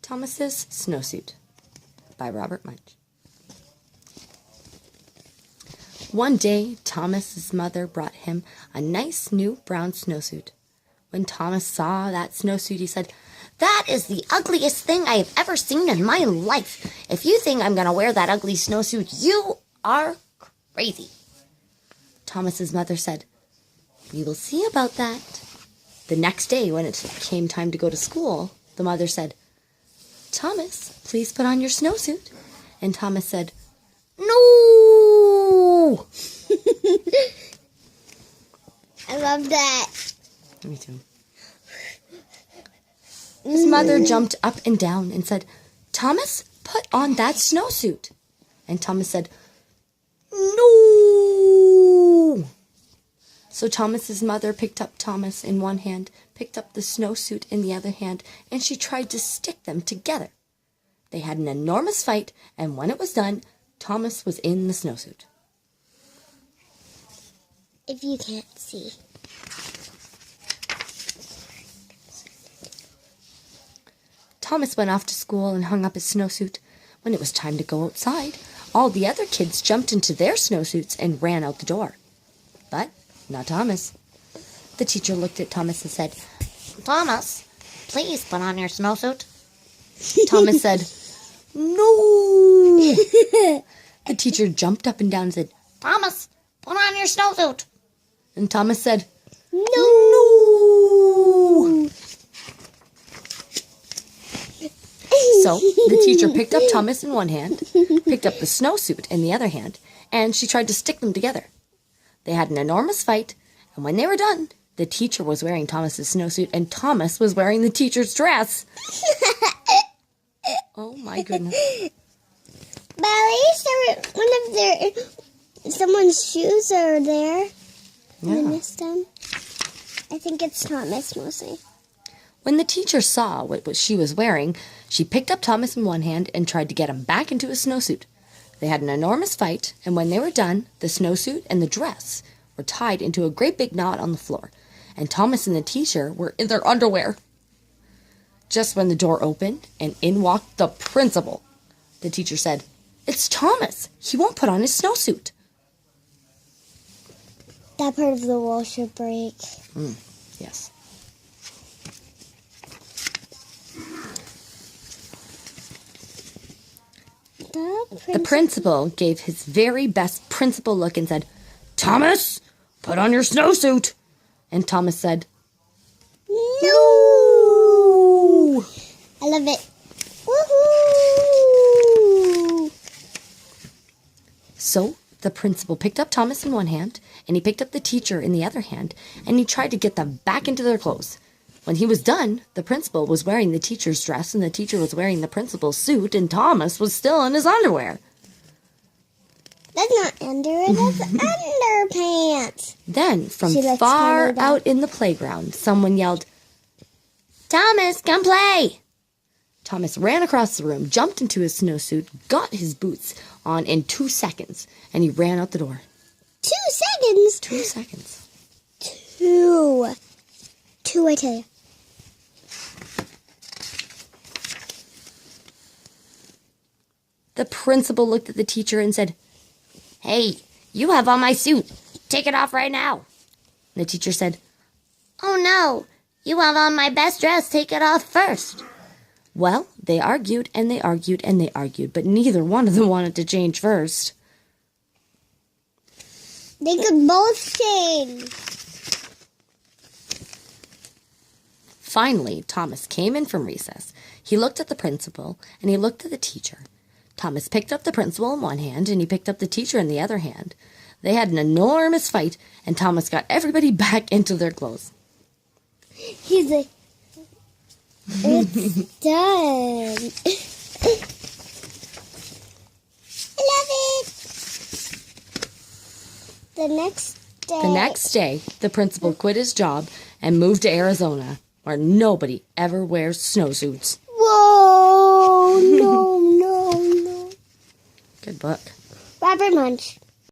Thomas's Snowsuit by Robert Munsch. One day, Thomas's mother brought him a nice new brown snowsuit. When Thomas saw that snowsuit, he said, "That is the ugliest thing I have ever seen in my life. If you think I'm going to wear that ugly snowsuit, you are crazy." Thomas's mother said, "We will see about that." The next day, when it came time to go to school, the mother said, "Thomas, please put on your snowsuit." And Thomas said, "No!" I love that. Me too. His mother jumped up and down and said, "Thomas, put on that snowsuit." And Thomas said, "No!" So Thomas's mother picked up Thomas in one hand, picked up the snowsuit in the other hand, and she tried to stick them together. They had an enormous fight, and when it was done, Thomas was in the snowsuit. If you can't see. Thomas went off to school and hung up his snowsuit. When it was time to go outside, all the other kids jumped into their snowsuits and ran out the door. But not Thomas. The teacher looked at Thomas and said, "Thomas, please put on your snowsuit." Thomas said, "No!" The teacher jumped up and down and said, "Thomas, put on your snowsuit." and Thomas said, No! So the teacher picked up Thomas in one hand, picked up the snowsuit in the other hand, and she tried to stick them together. They had an enormous fight, and when they were done, the teacher was wearing Thomas's snowsuit, and Thomas was wearing the teacher's dress. Oh my goodness. But at least someone's shoes are there. Yeah. I missed them. I think it's Thomas mostly. When the teacher saw what she was wearing, she picked up Thomas in one hand and tried to get him back into his snowsuit. They had an enormous fight, and when they were done, the snowsuit and the dress were tied into a great big knot on the floor, and Thomas and the teacher were in their underwear. Just when the door opened, and in walked the principal. The teacher said, "It's Thomas. He won't put on his snowsuit." That part of the wall should break. Yes. The principal gave his very best principal look and said, "Thomas, put on your snowsuit." And Thomas said, No! I love it. Woohoo! So the principal picked up Thomas in one hand, and he picked up the teacher in the other hand, and he tried to get them back into their clothes. When he was done, the principal was wearing the teacher's dress, and the teacher was wearing the principal's suit, and Thomas was still in his underwear. That's not underwear, that's underpants. Then, from She lets far Tommy down. out in the playground, someone yelled, "Thomas, come play!" Thomas ran across the room, jumped into his snowsuit, got his boots on in 2 seconds, and he ran out the door. 2 seconds? 2 seconds. Two, I tell you. The principal looked at the teacher and said, "Hey, you have on my suit. Take it off right now." The teacher said, "Oh no, you have on my best dress. Take it off first." Well, they argued and they argued and they argued, but neither one of them wanted to change first. They could both change. Finally, Thomas came in from recess. He looked at the principal and he looked at the teacher. Thomas picked up the principal in one hand and he picked up the teacher in the other hand. They had an enormous fight, and Thomas got everybody back into their clothes. He's like, it's done. I love it. The next day, the principal quit his job and moved to Arizona, where nobody ever wears snowsuits. Whoa, no. Good book. Robert Munsch.